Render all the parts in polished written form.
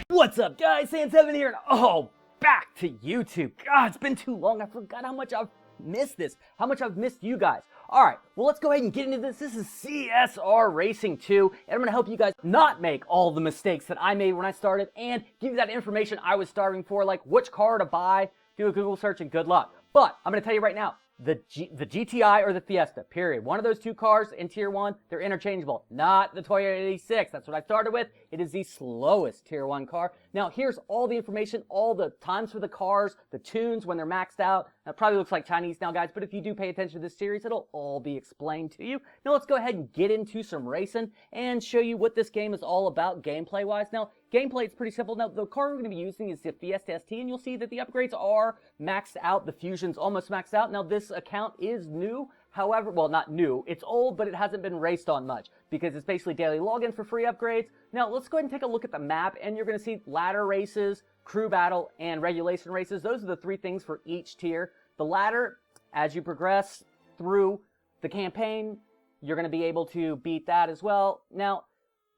What's up, guys? San7 here, and back to YouTube. God, it's been too long. I forgot how much I've missed this, how much I've missed you guys. Alright, well, let's go ahead and get into this. This is CSR Racing 2, and I'm going to help you guys not make all the mistakes that I made when I started and give you that information I was starving for, like which car to buy. Do a Google search and good luck. But I'm going to tell you right now, the GTI or the Fiesta, period. One of those two cars in Tier 1, they're interchangeable. Not the Toyota 86. That's what I started with. It is the slowest Tier 1 car. Now, here's all the information, all the times for the cars, the tunes when they're maxed out. That probably looks like Chinese now, guys, but if you do pay attention to this series, it'll all be explained to you. Now, let's go ahead and get into some racing and show you what this game is all about gameplay-wise. Now, gameplay is pretty simple. Now, the car we're going to be using is the Fiesta ST, and you'll see that the upgrades are maxed out. The Fusion's almost maxed out. Now, this account is new. However, well, not new. It's old, but it hasn't been raced on much because it's basically daily login for free upgrades. Now, let's go ahead and take a look at the map, and you're going to see ladder races, crew battle, and regulation races. Those are the three things for each tier. The ladder, as you progress through the campaign, you're going to be able to beat that as well. Now,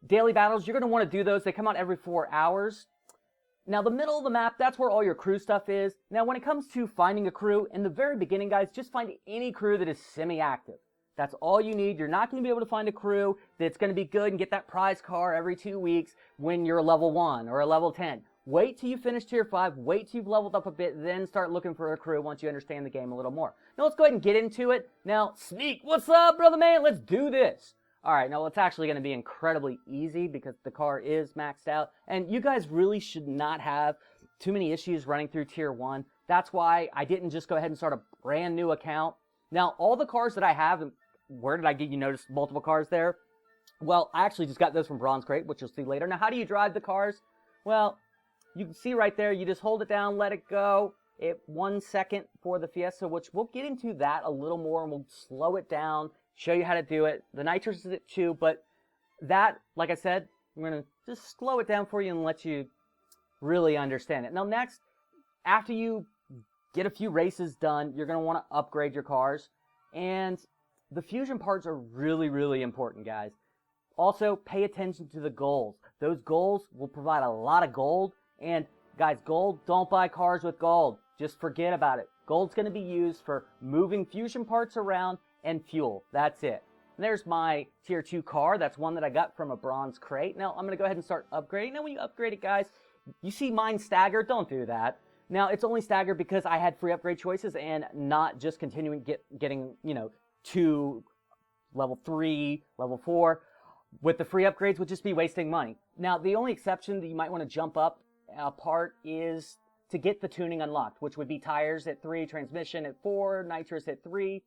daily battles, you're going to want to do those. They come out every 4 hours. Now, the middle of the map, that's where all your crew stuff is. Now, when it comes to finding a crew, in the very beginning, guys, just find any crew that is semi-active. That's all you need. You're not going to be able to find a crew that's going to be good and get that prize car every 2 weeks when you're a level 1 or a level 10. Wait till you finish Tier 5, wait till you've leveled up a bit, then start looking for a crew once you understand the game a little more. Now, let's go ahead and get into it. Now, Sneak, what's up, brother man? Let's do this. Alright, now it's actually going to be incredibly easy because the car is maxed out, and you guys really should not have too many issues running through Tier 1. That's why I didn't just go ahead and start a brand new account. Now, all the cars that I have, and where did I get you notice multiple cars there? Well, I actually just got those from Bronze Crate, which you'll see later. Now, how do you drive the cars? Well, you can see right there, you just hold it down, let it go. 1 second for the Fiesta, which we'll get into that a little more, and we'll slow it down, show you how to do it. The nitrous is at 2, but that, like I said, I'm going to just slow it down for you and let you really understand it. Now, next, after you get a few races done, you're going to want to upgrade your cars, and the fusion parts are really, really important, guys. Also, pay attention to the goals. Those goals will provide a lot of gold, and guys, gold, don't buy cars with gold. Just forget about it. Gold's going to be used for moving fusion parts around and fuel. That's it. And there's my Tier 2 car. That's one that I got from a Bronze Crate. Now, I'm going to go ahead and start upgrading. Now, when you upgrade it, guys, you see mine staggered. Don't do that. Now, it's only staggered because I had free upgrade choices and not just continuing getting, to level 3, level 4. With the free upgrades would just be wasting money. Now, the only exception that you might want to jump up a part is to get the tuning unlocked, which would be tires at 3, transmission at 4, nitrous at 3.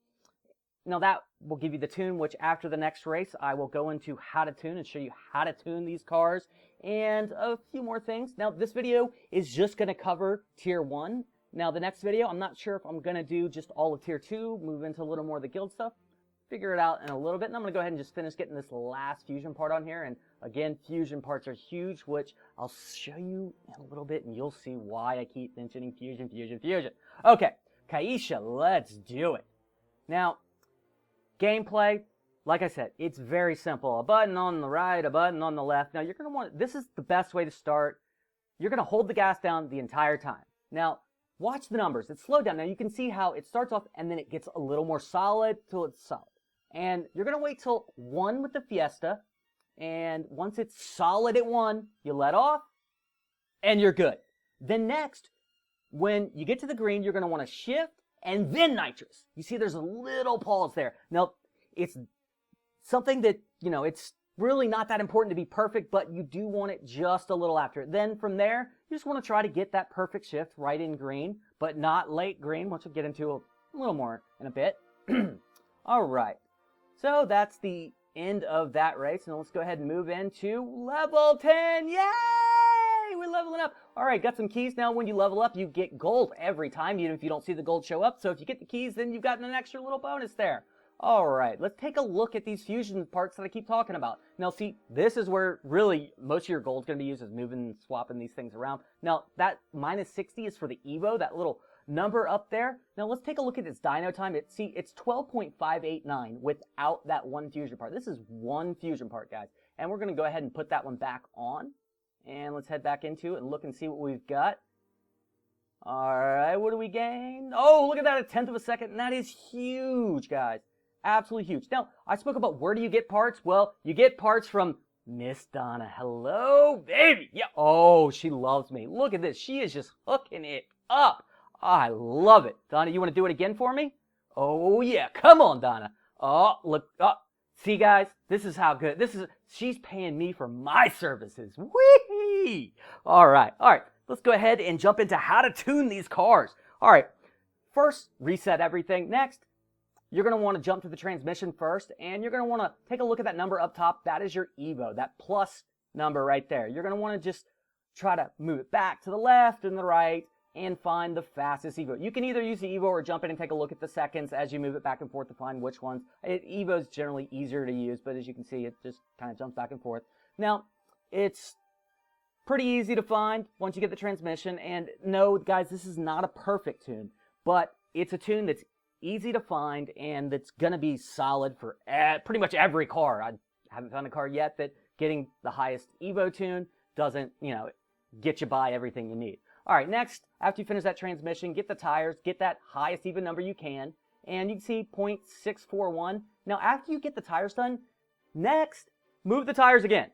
Now, that will give you the tune, which after the next race, I will go into how to tune and show you how to tune these cars and a few more things. Now, this video is just going to cover Tier 1. Now, the next video, I'm not sure if I'm going to do just all of Tier 2, move into a little more of the guild stuff. Figure it out in a little bit, and I'm going to go ahead and just finish getting this last fusion part on here. And again, fusion parts are huge, which I'll show you in a little bit, and you'll see why I keep mentioning fusion. Okay, Kaisha, let's do it. Now, gameplay, like I said, it's very simple. A button on the right, a button on the left. Now, you're going to want, this is the best way to start. You're going to hold the gas down the entire time. Now, watch the numbers. It's slowed down. Now, you can see how it starts off, and then it gets a little more solid till it's solid. And you're going to wait till 1 with the Fiesta, and once it's solid at 1, you let off, and you're good. Then next, when you get to the green, you're going to want to shift, and then nitrous. You see there's a little pause there. Now, it's something that, it's really not that important to be perfect, but you do want it just a little after it. Then from there, you just want to try to get that perfect shift right in green, but not late green, which we'll get into a little more in a bit. All right. So that's the end of that race. Now let's go ahead and move into level 10. Yay! We're leveling up. All right, got some keys. Now when you level up, you get gold every time, even if you don't see the gold show up. So if you get the keys, then you've gotten an extra little bonus there. All right, let's take a look at these fusion parts that I keep talking about. Now see, this is where really most of your gold's going to be used, is moving and swapping these things around. Now that -60 is for the Evo, that little number up there. Now let's take a look at its dyno time. It's 12.589 without that one fusion part. This is one fusion part, guys. And we're going to go ahead and put that one back on. And let's head back into it and look and see what we've got. All right, what do we gain? Oh, look at that, 1/10 of a second. And that is huge, guys. Absolutely huge. Now, I spoke about where do you get parts? Well, you get parts from Miss Donna. Hello, baby. Yeah. Oh, she loves me. Look at this. She is just hooking it up. I love it. Donna, you want to do it again for me? Oh, yeah. Come on, Donna. Oh, look. Oh. See, guys, this is how good. She's paying me for my services. Whee! All right. Let's go ahead and jump into how to tune these cars. All right. First, reset everything. Next, you're going to want to jump to the transmission first, and you're going to want to take a look at that number up top. That is your Evo, that plus number right there. You're going to want to just try to move it back to the left and the right and find the fastest Evo. You can either use the Evo or jump in and take a look at the seconds as you move it back and forth to find which ones. Evo is generally easier to use, but as you can see, it just kind of jumps back and forth. Now, it's pretty easy to find once you get the transmission, and no, guys, this is not a perfect tune, but it's a tune that's easy to find and that's going to be solid for pretty much every car. I haven't found a car yet that getting the highest Evo tune doesn't, get you by everything you need. All right, next, after you finish that transmission, get the tires, get that highest even number you can, and you can see 0.641. Now, after you get the tires done, next, move the tires again.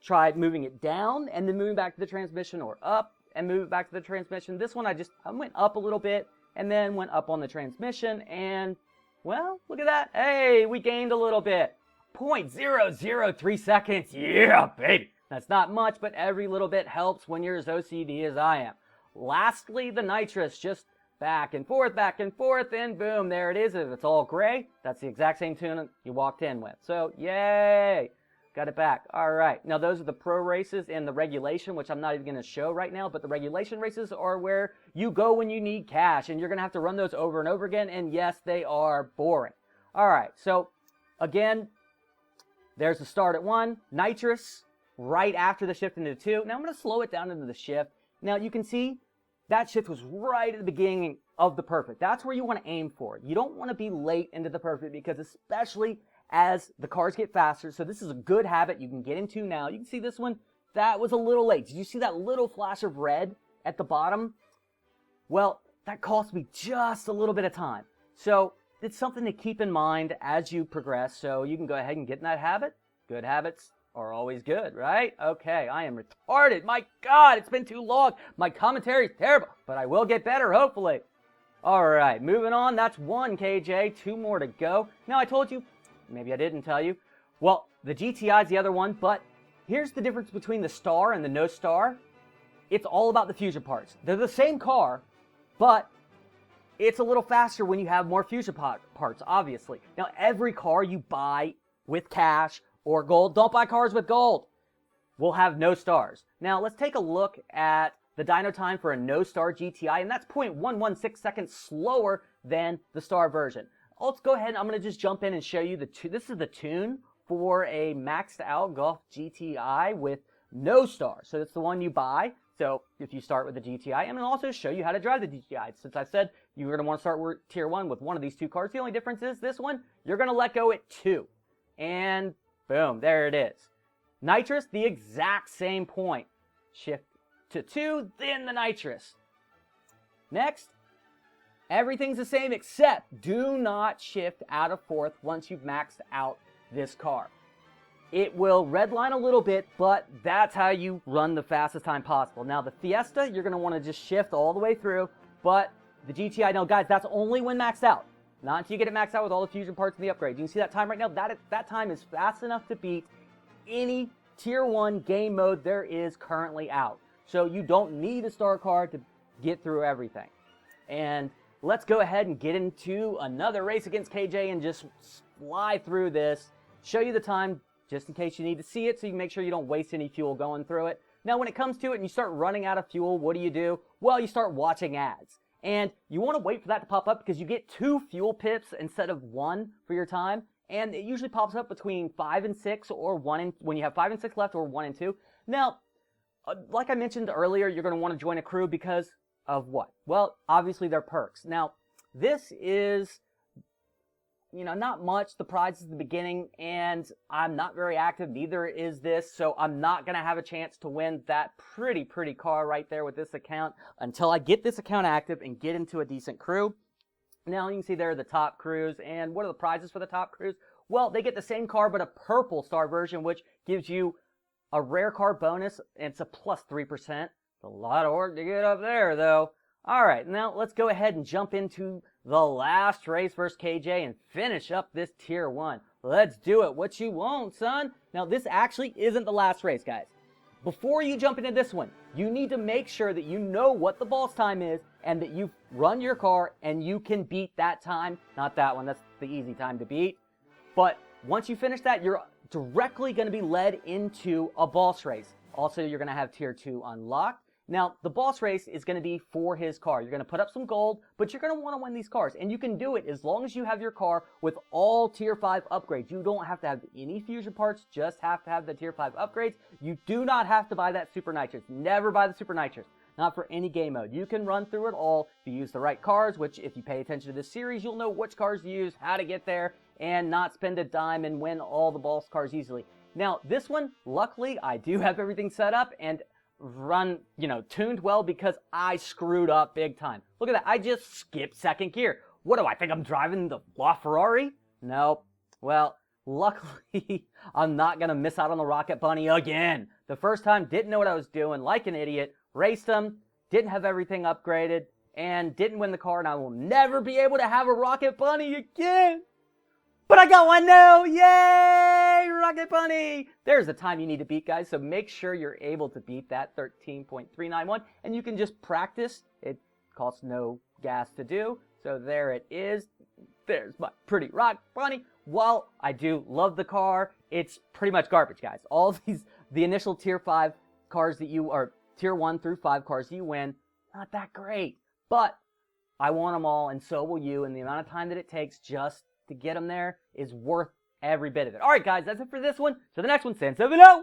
Try moving it down and then moving back to the transmission, or up and move it back to the transmission. This one, I went up a little bit and then went up on the transmission, and, well, look at that. Hey, we gained a little bit. 0.003 seconds. Yeah, baby. That's not much, but every little bit helps when you're as OCD as I am. Lastly, the nitrous, just back and forth, and boom, there it is. If it's all gray, that's the exact same tune you walked in with. So, yay, got it back. All right, now those are the pro races and the regulation, which I'm not even going to show right now, but the regulation races are where you go when you need cash, and you're going to have to run those over and over again, and yes, they are boring. All right, so, again, there's the start at 1, nitrous, right after the shift into 2. Now I'm going to slow it down into the shift. Now you can see that shift was right at the beginning of the perfect. That's where you want to aim for. You don't want to be late into the perfect, because especially as the cars get faster, so this is a good habit you can get into now. You can see this one, that was a little late. Did you see that little flash of red at the bottom? Well, that cost me just a little bit of time. So it's something to keep in mind as you progress, so you can go ahead and get in that habit. Good habits are always good, right? Okay, I am retarded. My God, it's been too long. My commentary is terrible, but I will get better, hopefully. All right, moving on. That's 1 KJ, 2 more to go. Now, I told you, maybe I didn't tell you. Well, the GTI is the other one, but here's the difference between the Star and the No Star. It's all about the fusion parts. They're the same car, but it's a little faster when you have more fusion parts, obviously. Now, every car you buy with cash or gold, don't buy cars with gold, will have no stars. Now, let's take a look at the dyno time for a no star GTI, and that's 0.116 seconds slower than the star version. Let's go ahead and I'm going to just jump in and show you this is the tune for a maxed out Golf GTI with no stars. So that's the one you buy. So if you start with the GTI, and I'll also show you how to drive the GTI. Since I said you're going to want to start with tier 1 with one of these 2 cars, the only difference is this one, you're going to let go at 2. And boom, there it is. Nitrous, the exact same point. Shift to 2, then the nitrous. Next, everything's the same except do not shift out of 4th once you've maxed out this car. It will redline a little bit, but that's how you run the fastest time possible. Now, the Fiesta, you're going to want to just shift all the way through, but the GTI, no, guys, that's only when maxed out. Not until you get it maxed out with all the fusion parts and the upgrades. You can see that time right now. That time is fast enough to beat any tier 1 game mode there is currently out. So you don't need a star car to get through everything. And let's go ahead and get into another race against KJ and just fly through this. Show you the time just in case you need to see it so you can make sure you don't waste any fuel going through it. Now, when it comes to it and you start running out of fuel, what do? Well, you start watching ads. And you want to wait for that to pop up because you get 2 fuel pips instead of 1 for your time. And it usually pops up between 5 and 6 or 1 and, when you have 5 and 6 left, or 1 and 2. Now, like I mentioned earlier, you're going to want to join a crew because of what? Well, obviously their perks. Now, this is not much. The prize is the beginning, and I'm not very active. Neither is this, so I'm not going to have a chance to win that pretty car right there with this account until I get this account active and get into a decent crew. Now, you can see there are the top crews, and what are the prizes for the top crews? Well, they get the same car, but a purple star version, which gives you a rare car bonus, and it's a plus 3%. It's a lot of work to get up there, though. All right, now let's go ahead and jump into the last race versus KJ and finish up this Tier 1. Let's do it. What you want, son? Now, this actually isn't the last race, guys. Before you jump into this one, you need to make sure that you know what the boss time is and that you've run your car and you can beat that time. Not that one. That's the easy time to beat. But once you finish that, you're directly going to be led into a boss race. Also, you're going to have Tier 2 unlocked. Now, the boss race is going to be for his car. You're going to put up some gold, but you're going to want to win these cars. And you can do it as long as you have your car with all Tier 5 upgrades. You don't have to have any fusion parts, just have to have the Tier 5 upgrades. You do not have to buy that Super Nitrous. Never buy the Super Nitrous. Not for any game mode. You can run through it all if you use the right cars, which if you pay attention to this series, you'll know which cars to use, how to get there, and not spend a dime and win all the boss cars easily. Now, this one, luckily, I do have everything set up and run, tuned well because I screwed up big time. Look at that. I just skipped second gear. What do I think I'm driving the LaFerrari? Nope. Well, luckily, I'm not going to miss out on the Rocket Bunny again. The first time, didn't know what I was doing, like an idiot, raced him, didn't have everything upgraded, and didn't win the car, and I will never be able to have a Rocket Bunny again. But I got one now! Yay! Rocket Bunny! There's the time you need to beat, guys, so make sure you're able to beat that 13.391, and you can just practice. It costs no gas to do, so there it is. There's my pretty Rocket Bunny. While I do love the car, it's pretty much garbage, guys. All these, the initial Tier 5 cars that you are, Tier 1 through 5 cars you win, not that great. But I want them all, and so will you, and the amount of time that it takes just to get them there is worth every bit of it. All right, guys, that's it for this one. To the next one, San 7-0.